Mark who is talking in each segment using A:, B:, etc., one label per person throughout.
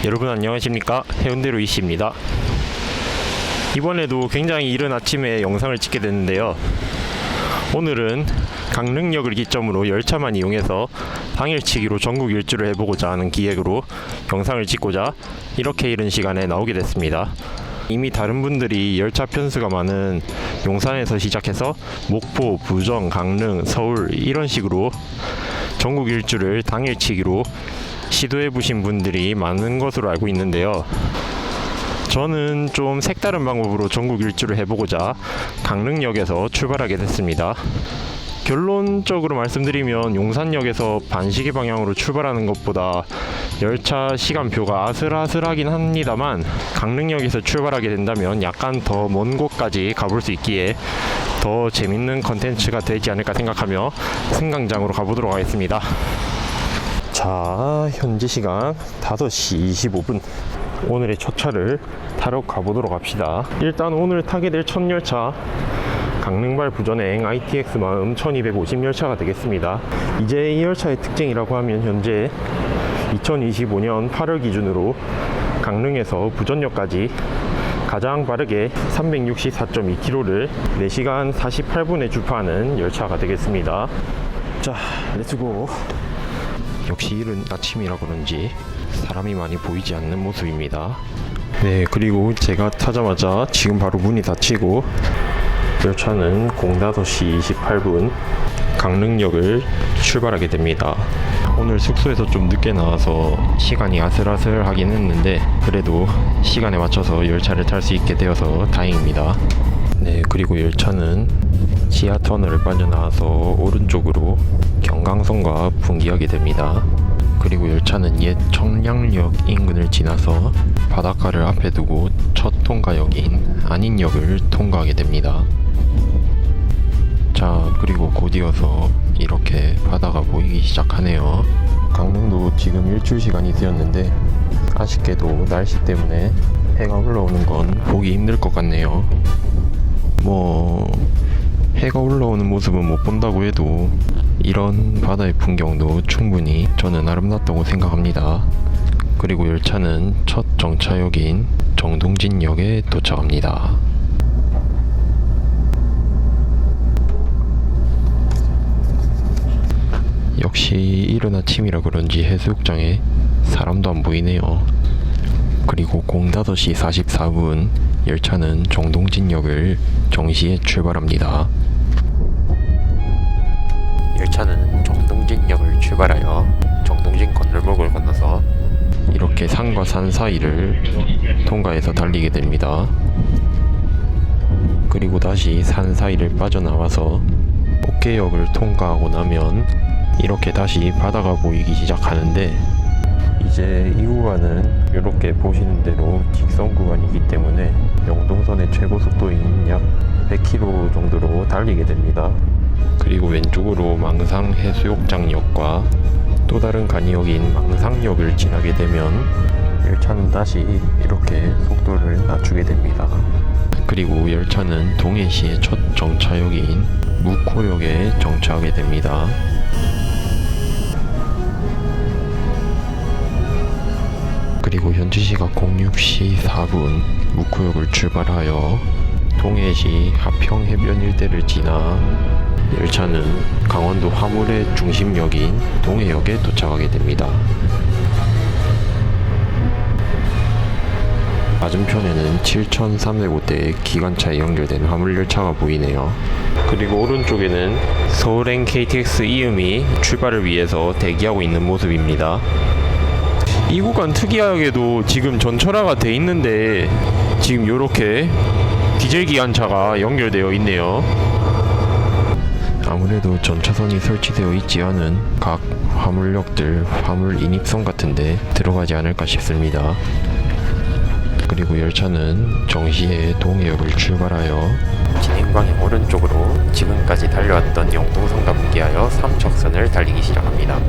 A: 여러분 안녕하십니까, 해운대 루이씨입니다. 이번에도 굉장히 이른 아침에 영상을 찍게 됐는데요, 오늘은 강릉역을 기점으로 열차만 이용해서 당일치기로 전국 일주를 해보고자 하는 기획으로 영상을 찍고자 이렇게 이른 시간에 나오게 됐습니다. 이미 다른 분들이 열차 편수가 많은 용산에서 시작해서 목포, 부정, 강릉, 서울 이런 식으로 전국 일주를 당일치기로 시도해 보신 분들이 많은 것으로 알고 있는데요, 저는 좀 색다른 방법으로 전국 일주를 해보고자 강릉역에서 출발하게 됐습니다. 결론적으로 말씀드리면 용산역에서 반시계 방향으로 출발하는 것보다 열차 시간표가 아슬아슬하긴 합니다만, 강릉역에서 출발하게 된다면 약간 더 먼 곳까지 가볼 수 있기에 더 재밌는 컨텐츠가 되지 않을까 생각하며 승강장으로 가보도록 하겠습니다. 자, 현재 시간 5시 25분. 오늘의 첫 차를 타러 가보도록 합시다. 일단 오늘 타게 될 첫 열차, 강릉발 부전행 ITX 마음 1250 열차가 되겠습니다. 이제 이 열차의 특징이라고 하면 현재 2025년 8월 기준으로 강릉에서 부전역까지 가장 빠르게 364.2km를 4시간 48분에 주파하는 열차가 되겠습니다. 자, 렛츠고. 역시 이른 아침이라 그런지 사람이 많이 보이지 않는 모습입니다. 네, 그리고 제가 타자마자 지금 바로 문이 닫히고 열차는 05시 28분 강릉역을 출발하게 됩니다. 오늘 숙소에서 좀 늦게 나와서 시간이 아슬아슬하긴 했는데 그래도 시간에 맞춰서 열차를 탈 수 있게 되어서 다행입니다. 네, 그리고 열차는 지하 터널을 빠져나와서 오른쪽으로 경강선과 분기하게 됩니다. 그리고 열차는 옛 청량역 인근을 지나서 바닷가를 앞에 두고 첫 통과역인 안인역을 통과하게 됩니다. 자, 그리고 곧이어서 이렇게 바다가 보이기 시작하네요. 강릉도 지금 일출 시간이 되었는데 아쉽게도 날씨 때문에 해가 올라오는 건 보기 힘들 것 같네요. 해가 올라오는 모습은 못 본다고 해도 이런 바다의 풍경도 충분히 저는 아름답다고 생각합니다. 그리고 열차는 첫 정차역인 정동진역에 도착합니다. 역시 이른 아침이라 그런지 해수욕장에 사람도 안 보이네요. 그리고 05시 44분 열차는 정동진역을 정시에 출발합니다. 열차는 정동진역을 출발하여 정동진 건널목을 건너서 이렇게 산과 산 사이를 통과해서 달리게 됩니다. 그리고 다시 산 사이를 빠져나와서 옥계역을 통과하고 나면 이렇게 다시 바다가 보이기 시작하는데, 이제 이 구간은 이렇게 보시는 대로 직선 구간이기 때문에 영동선의 최고 속도인 약 100km 정도로 달리게 됩니다. 그리고 왼쪽으로 망상 해수욕장역과 또 다른 간이역인 망상역을 지나게 되면 열차는 다시 이렇게 속도를 낮추게 됩니다. 그리고 열차는 동해시의 첫 정차역인 묵호역에 정차하게 됩니다. 그리고 현지 시각 06시 4분 묵호역을 출발하여 동해시 하평해변 일대를 지나 열차는 강원도 화물의 중심역인 동해역에 도착하게 됩니다. 맞은편에는 7,305대의 기관차에 연결된 화물열차가 보이네요. 그리고 오른쪽에는 서울행 KTX 이음이 출발을 위해서 대기하고 있는 모습입니다. 이 구간 특이하게도 지금 전철화가 돼 있는데 지금 이렇게 디젤 기관차가 연결되어 있네요. 아무래도 전차선이 설치되어 있지 않은 각 화물역들, 화물 인입선 같은데 들어가지 않을까 싶습니다. 그리고 열차는 정시에 동해역을 출발하여 진행방향 오른쪽으로 지금까지 달려왔던 영동선과 분기하여 삼척선을 달리기 시작합니다.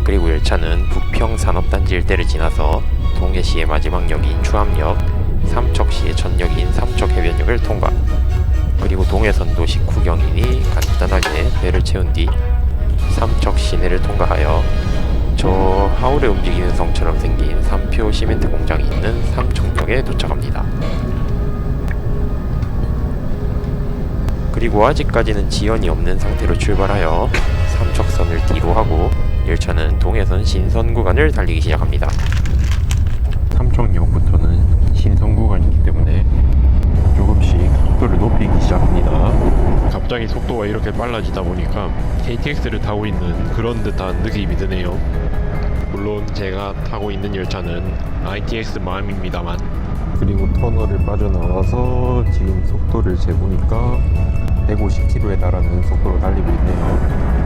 A: 그리고 열차는 부평 산업단지 일대를 지나서 동해시의 마지막 역인 추암역, 삼척시의 첫 역인 삼척해변역을 통과. 그리고 동해선도 식후경이니 간단하게 배를 채운 뒤 삼척 시내를 통과하여 저 하울의 움직이는 성처럼 생긴 3표 시멘트 공장이 있는 삼청역에 도착합니다. 그리고 아직까지는 지연이 없는 상태로 출발하여 삼척선을 뒤로 하고 열차는 동해선 신선 구간을 달리기 시작합니다. 삼청역부터는 신선 구간이기 때문에 조금씩 속도를 높이기 시작합니다. 갑자기 속도가 이렇게 빨라지다 보니까 KTX를 타고 있는 그런 듯한 느낌이 드네요. 물론 제가 타고 있는 열차는 ITX 마음입니다만. 그리고 터널을 빠져나와서 지금 속도를 재보니까 150km에 달하는 속도로 달리고 있네요.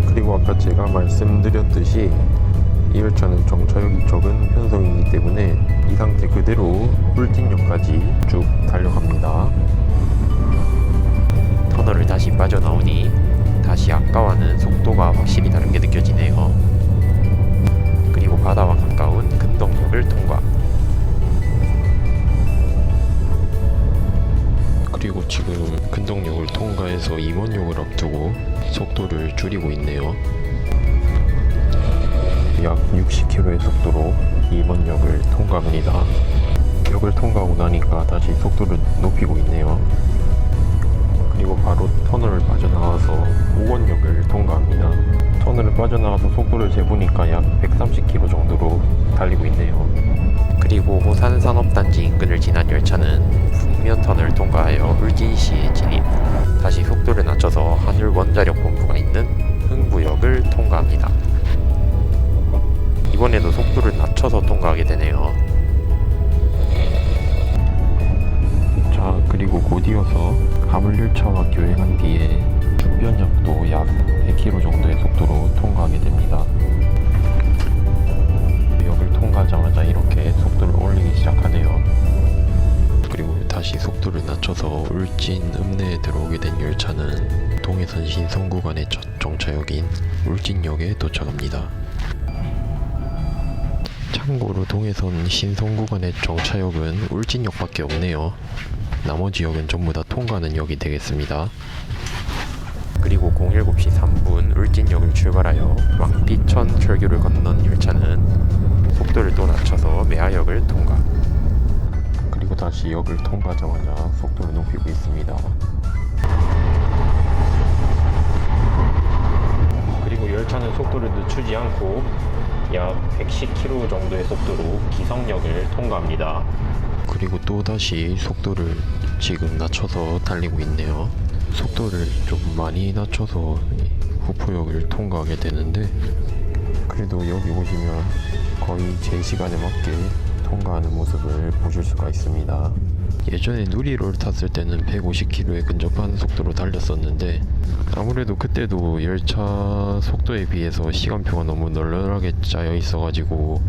A: 그리고 아까 제가 말씀드렸듯이 이 열차는 정차역이 적은 편성이기 때문에 이 상태 그대로 울진역까지 쭉 달려갑니다. 터널을 다시 빠져나오니 다시 아까와는 속도가 확실히 다르게 느껴지네요. 그리고 바다와 가까운 근덕역을 통과. 그리고 지금 근덕역을 통과해서 임원역을 앞두고 속도를 줄이고 있네요. 약 60km의 속도로 임원역을 통과합니다. 역을 통과하고 나니까 다시 속도를 높이고 있네요. 그리고 바로 터널을 빠져나와서 옥원역을 통과합니다. 터널을 빠져나와서 속도를 재보니까 약 130km 정도로 달리고 있네요. 그리고 호산산업단지 인근을 지난 열차는 북면터널을 통과하여 울진시에 진입. 다시 속도를 낮춰서 하늘원자력본부가 있는 흥부역을 통과합니다. 이번에도 속도를 낮춰서 통과하게 되네요. 자, 그리고 곧 이어서 화물열차와 교행한 뒤에 준변역도 약 100km 정도의 속도로 통과하게 됩니다. 역을 통과하자마자 이렇게 속도를 올리기 시작하네요. 그리고 다시 속도를 낮춰서 울진 읍내에 들어오게 된 열차는 동해선 신선 구간의 첫 정차역인 울진역에 도착합니다. 참고로 동해선 신선 구간의 정차역은 울진역밖에 없네요. 나머지 역은 전부 다 통과하는 역이 되겠습니다. 그리고 07시 3분 울진역을 출발하여 왕피천 철교를 건넌 열차는 속도를 또 낮춰서 매화역을 통과. 그리고 다시 역을 통과하자마자 속도를 높이고 있습니다. 그리고 열차는 속도를 늦추지 않고 약 110km 정도의 속도로 기성역을 통과합니다. 그리고 또다시 속도를 지금 낮춰서 달리고 있네요. 속도를 좀 많이 낮춰서 후포역을 통과하게 되는데 그래도 여기 오시면 거의 제 시간에 맞게 통과하는 모습을 보실 수가 있습니다. 예전에 누리로를 탔을 때는 150km에 근접하는 속도로 달렸었는데 아무래도 그때도 열차 속도에 비해서 시간표가 너무 널널하게 짜여 있어가지고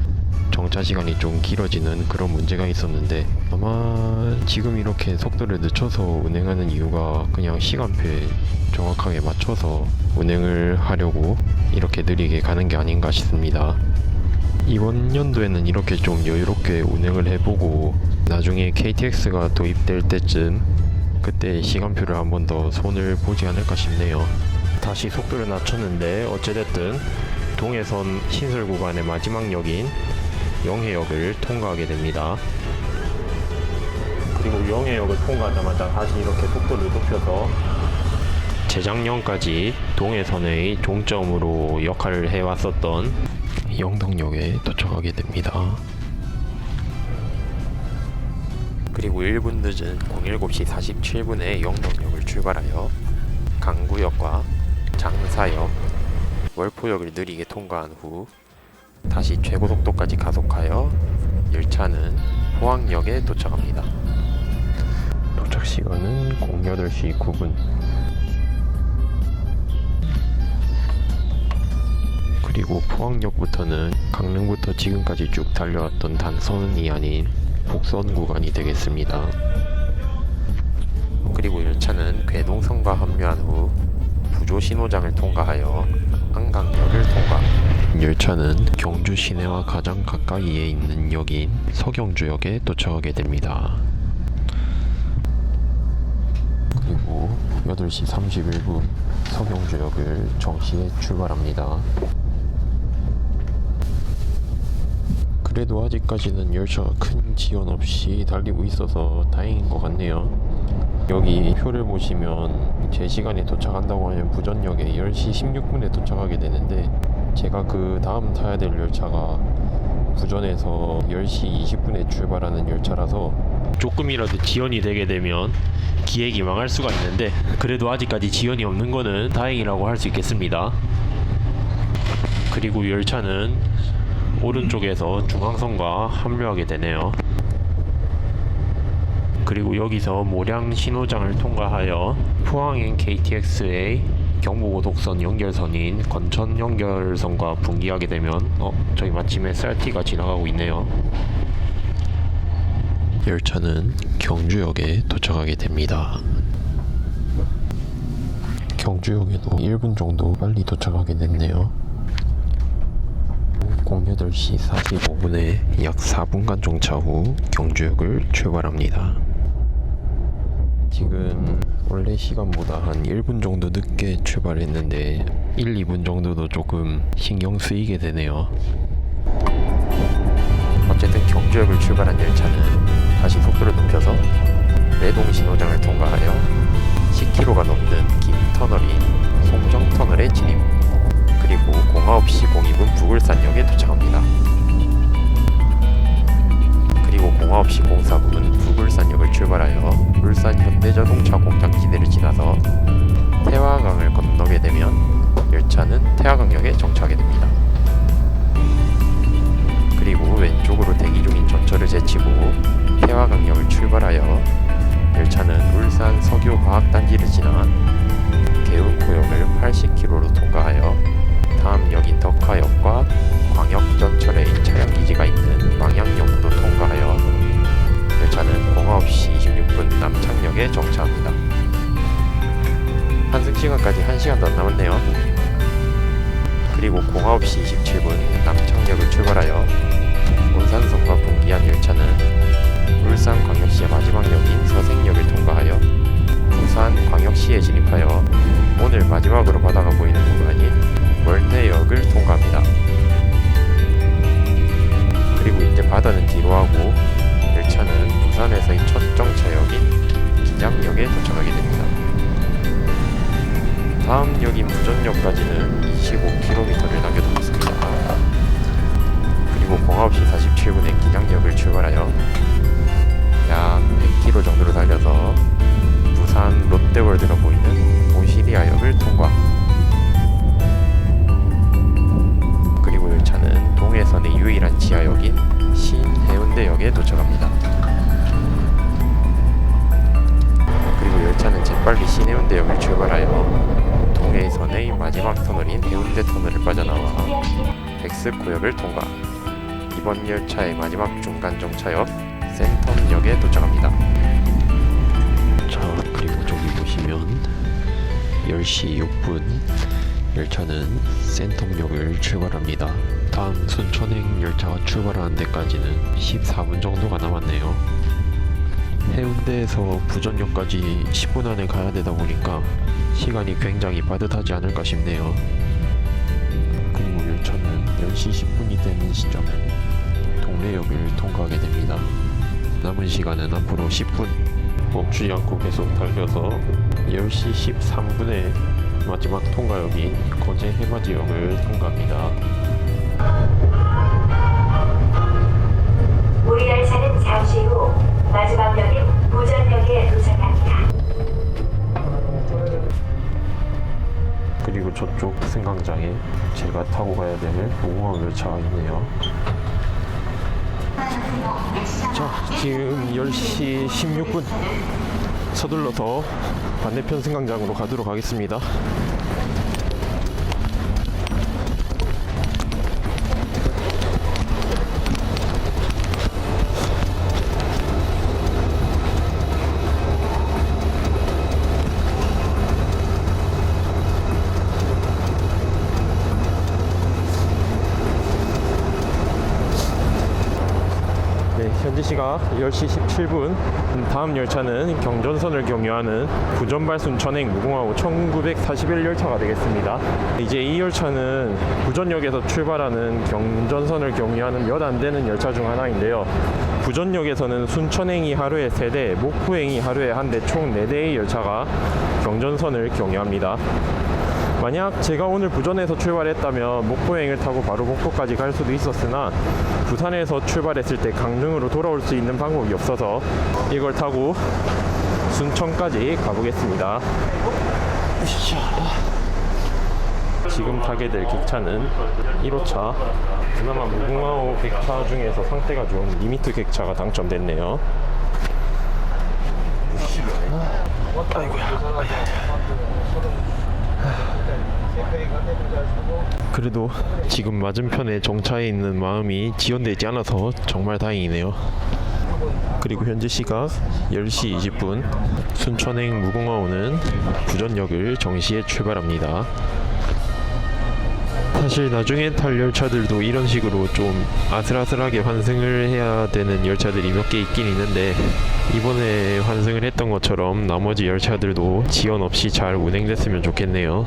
A: 정차 시간이 좀 길어지는 그런 문제가 있었는데 아마 지금 이렇게 속도를 늦춰서 운행하는 이유가 그냥 시간표에 정확하게 맞춰서 운행을 하려고 이렇게 느리게 가는 게 아닌가 싶습니다. 이번 연도에는 이렇게 좀 여유롭게 운행을 해보고 나중에 KTX가 도입될 때쯤 그때 시간표를 한 번 더 손을 보지 않을까 싶네요. 다시 속도를 낮췄는데 어찌됐든 동해선 신설 구간의 마지막 역인 영해역을 통과하게 됩니다. 그리고 영해역을 통과하자마자 다시 이렇게 속도를 높여서 재작년까지 동해선의 종점으로 역할을 해왔었던 영덕역에 도착하게 됩니다. 그리고 1분 늦은 07시 47분에 영덕역을 출발하여 강구역과 장사역, 월포역을 느리게 통과한 후 다시 최고속도까지 가속하여 열차는 포항역에 도착합니다. 도착 시간은 08시 9분. 그리고 포항역부터는 강릉부터 지금까지 쭉 달려왔던 단선이 아닌 복선 구간이 되겠습니다. 그리고 열차는 괴동선과 합류한 후 부조 신호장을 통과하여 한강역을 통과. 열차는 경주 시내와 가장 가까이에 있는 역인 서경주역에 도착하게 됩니다. 그리고 8시 31분 서경주역을 정시에 출발합니다. 그래도 아직까지는 열차가 큰 지연 없이 달리고 있어서 다행인 것 같네요. 여기 표를 보시면 제 시간에 도착한다고 하면 부전역에 10시 16분에 도착하게 되는데, 제가 그 다음 타야 될 열차가 부전에서 10시 20분에 출발하는 열차라서 조금이라도 지연이 되게 되면 기획이 망할 수가 있는데, 그래도 아직까지 지연이 없는 거는 다행이라고 할 수 있겠습니다. 그리고 열차는 오른쪽에서 중앙선과 합류하게 되네요. 그리고 여기서 모량 신호장을 통과하여 포항행 KTX의 경부고속선 연결선인 건천 연결선과 분기하게 되면 저희 마침 SRT가 지나가고 있네요. 열차는 경주역에 도착하게 됩니다. 경주역에도 1분 정도 빨리 도착하게 됐네요. 08시 45분에 약 4분간 정차 후 경주역을 출발합니다. 지금 원래 시간보다 한 1분 정도 늦게 출발했는데 1, 2분 정도도 조금 신경 쓰이게 되네요. 어쨌든 경주역을 출발한 열차는 다시 속도를 높여서 내동 신호장을 통과하여 10km가 넘는 긴 터널인 송정터널에 진입, 그리고 09시 02분 부굴산역에 도착합니다. 그리고 09시 04분 부굴산역을 출발하여 울산 현대자동차 공장지대를 지나서 태화강을 건너게 되면 열차는 태화강역에 정차하게 됩니다. 그리고 왼쪽으로 대기 중인 전철을 제치고 태화강역을 출발하여 열차는 울산 석유화학단지를 지나 개운구역을 80km로 통과하여 다음 역인 덕화역과 광역전철의 차량기지가 있는 망양역도 통과하여 열차는 09시 26분 남창역에 정차합니다. 환승시간까지 1시간도 안 남았네요. 그리고 09시 27분 남창역을 출발하여 온산선과 분기한 열차는 울산광역시의 마지막 역인 서생역을 통과하여 부산광역시에 진입하여 오늘 마지막으로 바다가 보이는 구간인 월내역을 통과합니다. 그리고 이제 바다는 뒤로 하고 열차는 부산에서의 첫 정차역인 기장역에 도착하게 됩니다. 다음 역인 부전역까지는 25km를 남겨두었습니다. 그리고 09시 47분에 기장역을 출발하여 약 100km 정도로 달려서 부산 롯데월드가 보이는 오시리아역을 통과. 그리고 열차는 동해선의 유일한 지하역인 신해운대역에 도착합니다. 그리고 열차는 재빨리 신해운대역을 출발하여 동해선의 마지막 터널인 해운대 터널을 빠져나와 백스코역을 통과. 이번 열차의 마지막 중간 정차역 센텀역에 도착합니다. 자, 그리고 저기 보시면 10시 6분 열차는 센텀역을 출발합니다. 다음 순천행 열차가 출발하는 데까지는 14분 정도가 남았네요. 해운대에서 부전역까지 10분 안에 가야 되다 보니까 시간이 굉장히 빠듯하지 않을까 싶네요. 그리고 열차는 10시 10분이 되는 시점에 동래역을 통과하게 됩니다. 남은 시간은 앞으로 10분, 멈추지 않고 계속 달려서 10시 13분에 마지막 통과역인 거제 해맞이역을 통과합니다.
B: 우리 열차는 잠시 후 마지막 역인 부전역에 도착합니다.
A: 그리고 저쪽 승강장에 제가 타고 가야 될 노후항 열차가 있네요. 자, 지금 10시 16분 서둘러서 반대편 승강장으로 가도록 하겠습니다. 현재 시각 10시 17분. 다음 열차는 경전선을 경유하는 부전발 순천행 무궁화호 1941 열차가 되겠습니다. 이제 이 열차는 부전역에서 출발하는 경전선을 경유하는 몇 안 되는 열차 중 하나인데요. 부전역에서는 순천행이 하루에 3대, 목포행이 하루에 1대, 총 4대의 열차가 경전선을 경유합니다. 만약 제가 오늘 부전에서 출발했다면 목포행을 타고 바로 목포까지 갈 수도 있었으나 부산에서 출발했을 때 강릉으로 돌아올 수 있는 방법이 없어서 이걸 타고 순천까지 가보겠습니다. 지금 타게 될 객차는 1호차. 그나마 무궁화호 객차 중에서 상태가 좋은 리미트 객차가 당첨됐네요. 아이고야. 그래도 지금 맞은편에 정차해 있는 마음이 지연되지 않아서 정말 다행이네요. 그리고 현재 시각 10시 20분 순천행 무궁화호는 부전역을 정시에 출발합니다. 사실 나중에 탈 열차들도 이런 식으로 좀 아슬아슬하게 환승을 해야 되는 열차들이 몇 개 있긴 있는데 이번에 환승을 했던 것처럼 나머지 열차들도 지연 없이 잘 운행됐으면 좋겠네요.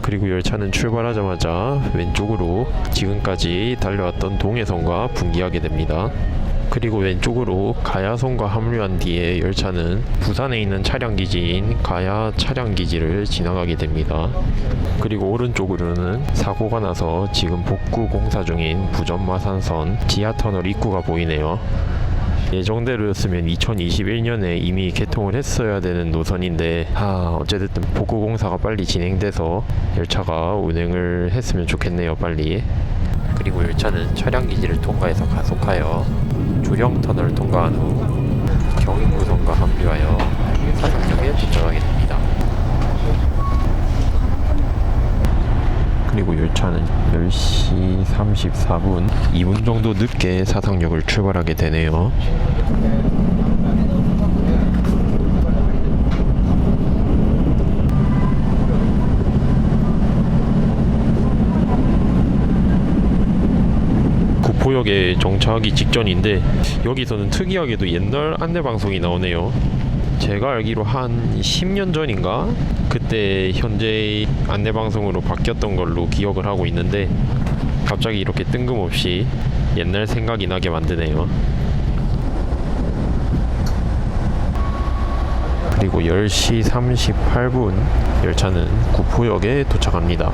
A: 그리고 열차는 출발하자마자 왼쪽으로 지금까지 달려왔던 동해선과 분기하게 됩니다. 그리고 왼쪽으로 가야선과 합류한 뒤에 열차는 부산에 있는 차량기지인 가야 차량기지를 지나가게 됩니다. 그리고 오른쪽으로는 사고가 나서 지금 복구 공사 중인 부전마산선 지하터널 입구가 보이네요. 예정대로였으면 2021년에 이미 개통을 했어야 되는 노선인데 어쨌든 복구 공사가 빨리 진행돼서 열차가 운행을 했으면 좋겠네요. 빨리. 그리고 열차는 차량기지를 통과해서 가속하여 조령터널을 통과한 후 경인구선과 합류하여 사상역에 도착하게 됩니다. 그리고 열차는 10시 34분 2분 정도 늦게 사상역을 출발하게 되네요. 구포역에 정차하기 직전인데 여기서는 특이하게도 옛날 안내방송이 나오네요. 제가 알기로 한 10년 전인가? 그때 현재 안내방송으로 바뀌었던 걸로 기억을 하고 있는데 갑자기 이렇게 뜬금없이 옛날 생각이 나게 만드네요. 그리고 10시 38분 열차는 구포역에 도착합니다.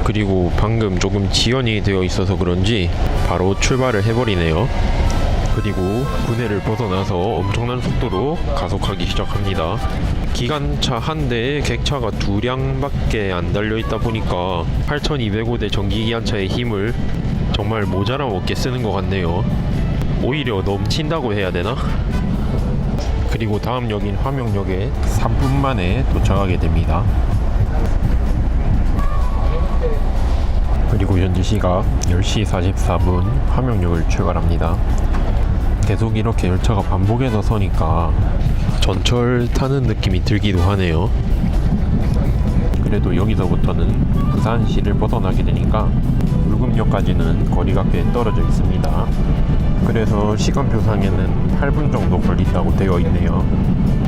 A: 그리고 방금 조금 지연이 되어 있어서 그런지 바로 출발을 해버리네요. 그리고 분해를 벗어나서 엄청난 속도로 가속하기 시작합니다. 기관차 한 대에 객차가 2량밖에 안 달려있다 보니까 8205대 전기기관차의 힘을 정말 모자람 없게 쓰는 것 같네요. 오히려 넘친다고 해야 되나? 그리고 다음 역인 화명역에 3분 만에 도착하게 됩니다. 그리고 현재 시각 10시 44분 화명역을 출발합니다. 계속 이렇게 열차가 반복해서 서니까 전철 타는 느낌이 들기도 하네요. 그래도 여기서부터는 부산시를 벗어나게 되니까 물금역까지는 거리가 꽤 떨어져 있습니다. 그래서 시간표상에는 8분 정도 걸린다고 되어 있네요.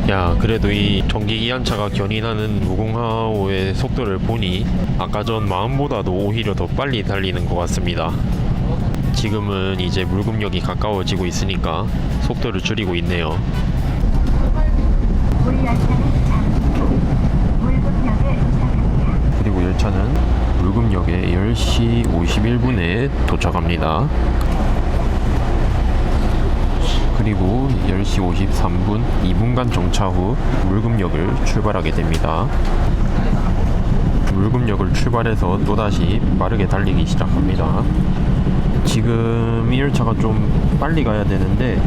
A: 야, 그래도 이 전기기관차가 견인하는 무궁화호의 속도를 보니 아까 전 마음보다도 오히려 더 빨리 달리는 것 같습니다. 지금은 이제 물금역이 가까워지고 있으니까 속도를 줄이고 있네요. 그리고 열차는 물금역에 10시 51분에 도착합니다. 그리고 10시 53분 2분간 정차 후 물금역을 출발하게 됩니다. 물금역을 출발해서 또다시 빠르게 달리기 시작합니다. 지금 이 열차가 좀 빨리 가야 되는데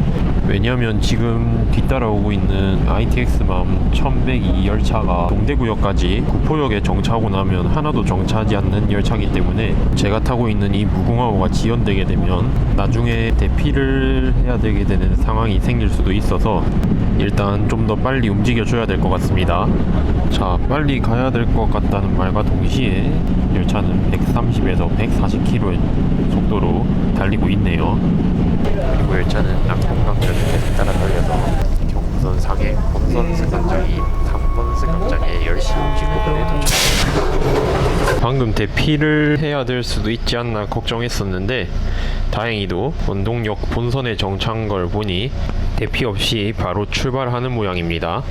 A: 왜냐면 지금 뒤따라오고 있는 ITX-맘 1102 열차가 동대구역까지 구포역에 정차하고 나면 하나도 정차하지 않는 열차이기 때문에 제가 타고 있는 이 무궁화호가 지연되게 되면 나중에 대피를 해야 되게 되는 상황이 생길 수도 있어서 일단 좀 더 빨리 움직여 줘야 될 것 같습니다. 자, 빨리 가야 될 것 같다는 말과 동시에 열차는 130에서 140km의 속도로 달리고 있네요. 그리고 열차는 낙동강변을 계속 따라 달려서 경부선 상해 본선 승강장인 3번 승강장에 10시 59분에 도착합니다. 방금 대피를 해야 될 수도 있지 않나 걱정했었는데 다행히도 원동역 본선에 정차한 걸 보니 대피 없이 바로 출발하는 모양입니다.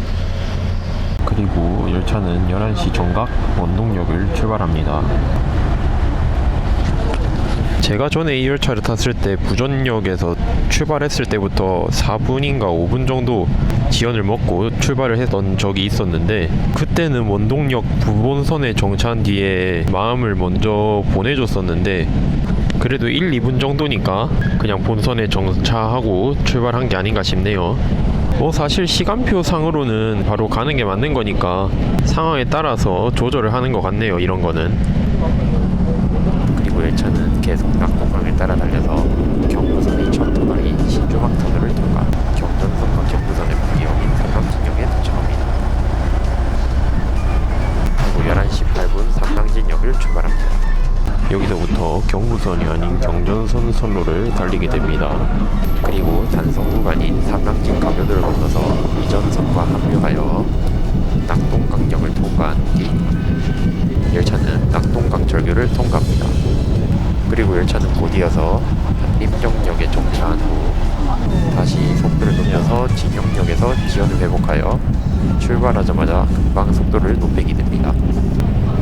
A: 그리고 열차는 11시 정각 원동역을 출발합니다. 제가 전에 이 열차를 탔을 때 부전역에서 출발했을 때부터 4분인가 5분 정도 지연을 먹고 출발을 했던 적이 있었는데 그때는 원동역 부본선에 정차한 뒤에 마음을 먼저 보내줬었는데 그래도 1, 2분 정도니까 그냥 본선에 정차하고 출발한 게 아닌가 싶네요. 사실 시간표 상으로는 바로 가는 게 맞는 거니까 상황에 따라서 조절을 하는 것 같네요. 이런 거는. 그리고 열차는 계속 낙동강을 따라 달려서 경부선의 첫 터널인 신조망 터널을 통과 경전선과 경부선의 분기역인 삼강진역에 도착합니다. 그리고 11시 8분 삼강진역을 출발합니다. 여기서부터 경부선이 아닌 경전선 선로를 달리게 됩니다. 그리고 단속 구간인 삼강진 가교도를 건너서 이전선과 합류하여 낙동강역을 통과한 뒤 열차는 낙동강철교를 통과합니다. 그리고 열차는 곧 이어서 한림정역에 정차한 후 다시 속도를 높여서 진영역에서 지연을 회복하여 출발하자마자 금방 속도를 높이게 됩니다.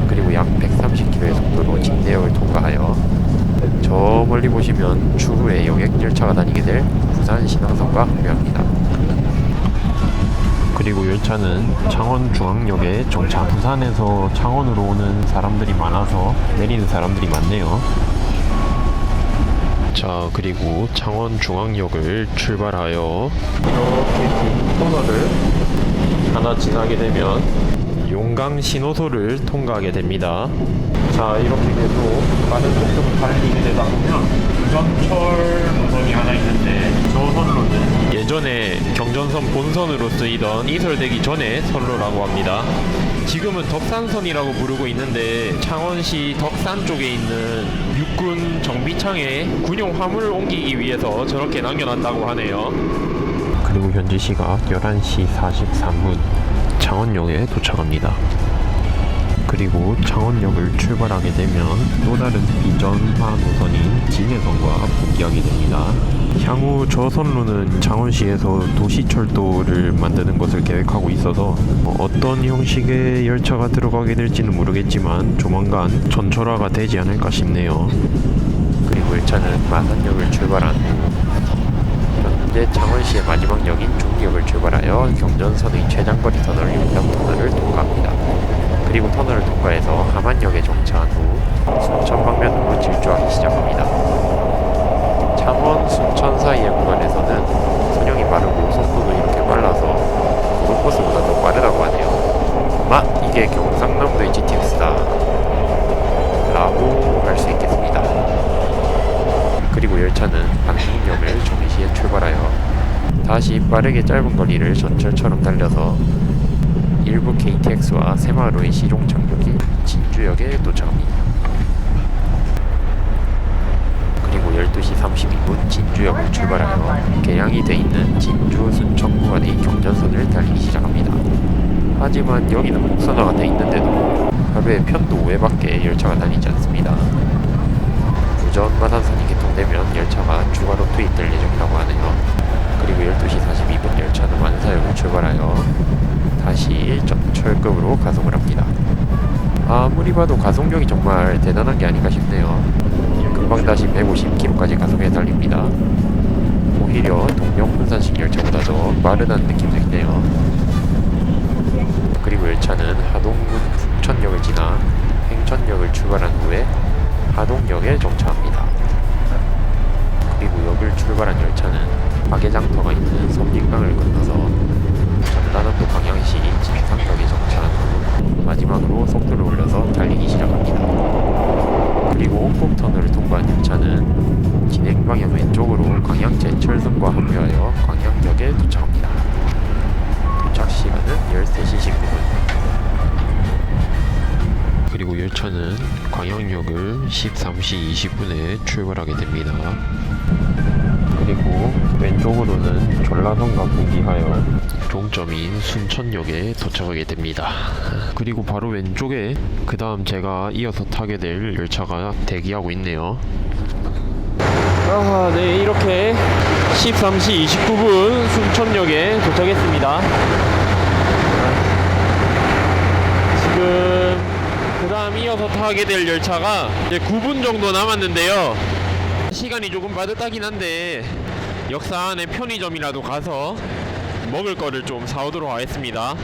A: 그리고 약 130km의 속도로 진대역을 통과하여 저 멀리 보시면 추후에 영액열차가 다니게 될 부산 신항선과 합류합니다. 그리고 열차는 창원중앙역에 정차. 부산에서 창원으로 오는 사람들이 많아서 내리는 사람들이 많네요. 자, 그리고 창원중앙역을 출발하여 이렇게 코너를 하나 지나게 되면 용강 신호소를 통과하게 됩니다. 자, 이렇게 계속 빠른 속도로 달리게 되다 보면 부전철 노선이 하나 있는데 저 선로는 예전에 경전선 본선으로 쓰이던 이설되기 전의 선로라고 합니다. 지금은 덕산선이라고 부르고 있는데 창원시 덕산 쪽에 있는 육군 정비창에 군용 화물을 옮기기 위해서 저렇게 남겨놨다고 하네요. 그리고 현재 시각 11시 43분 창원역에 도착합니다. 그리고 창원역을 출발하게 되면 또 다른 이전화 노선인 진해선과 분기하게 됩니다. 향후 저 선로는 창원시에서 도시철도를 만드는 것을 계획하고 있어서 어떤 형식의 열차가 들어가게 될지는 모르겠지만 조만간 전철화가 되지 않을까 싶네요. 그리고 열차는 마산역을 출발한 후 현재 창원시의 마지막 역인 중기역을 출발하여 경전선의 최장거리 터널 용담터널을 통과합니다. 그리고 터널을 통과해서 함안역에 정차한 후 순천 방면으로 질주하기 시작합니다. 창원, 순천 사이의 구간에서는 선형이 빠르고 속도도 이렇게 빨라서 고속버스보다 더 빠르다고 하네요. 이게 경상남도의 GTX다 라고 할 수 있겠습니다. 그리고 열차는 방식역을 정시에 출발하여 다시 빠르게 짧은 거리를 전철처럼 달려서 일부 KTX와 새마을호의 시종착역인 진주역에 도착합니다. 그리고 12시 32분 진주역을 출발하여 개량이 돼 있는 진주 순천 구간의 경전선을 달리기 시작합니다. 하지만 여기는 곡선화가 돼 있는데도 하루에 편도 5회밖에 열차가 다니지 않습니다. 부전 마산선이 개통되면 열차가 추가로 투입될 예정이라고 하네요. 그리고 12시 42분 열차는 완사역을 출발하여 다시 전철급으로 가속을 합니다. 아무리 봐도 가속력이 정말 대단한 게 아닌가 싶네요. 금방 다시 150km까지 가속해 달립니다. 오히려 동력 분산식 열차보다 더 빠르다는 느낌도 있네요. 그리고 열차는 하동군 풍천역을 지나 행천역을 출발한 후에 하동역에 정차합니다. 그리고 역을 출발한 열차는
C: 가게장터가 있는 섬진강을 건너서 전라남도 광양시 진상역에 정차한 후 마지막으로 속도를 올려서 달리기 시작합니다. 그리고 꼭터널을 통과한 열차는 진행 방향 왼쪽으로 광양 제철선과 합류하여 광양역에 도착합니다. 도착 시간은 13시 19분. 그리고 열차는 광양역을 13시 20분에 출발하게 됩니다. 그리고 왼쪽으로는 전라선과 분기하여 종점인 순천역에 도착하게 됩니다. 그리고 바로 왼쪽에 그 다음 제가 이어서 타게 될 열차가 대기하고 있네요. 네, 이렇게 13시 29분 순천역에 도착했습니다. 지금 그 다음 이어서 타게 될 열차가 이제 9분 정도 남았는데요. 시간이 조금 빠듯하긴 한데 역사 안에 편의점이라도 가서 먹을 거를 좀 사오도록 하겠습니다.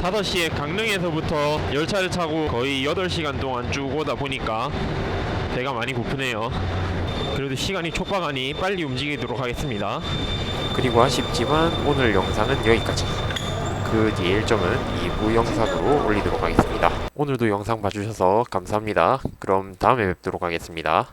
C: 5시에 강릉에서부터 열차를 타고 거의 8시간 동안 쭉 오다 보니까 배가 많이 고프네요. 그래도 시간이 촉박하니 빨리 움직이도록 하겠습니다. 그리고 아쉽지만 오늘 영상은 여기까지. 그 뒤에 일정은 2부 영상으로 올리도록 하겠습니다. 오늘도 영상 봐주셔서 감사합니다. 그럼 다음에 뵙도록 하겠습니다.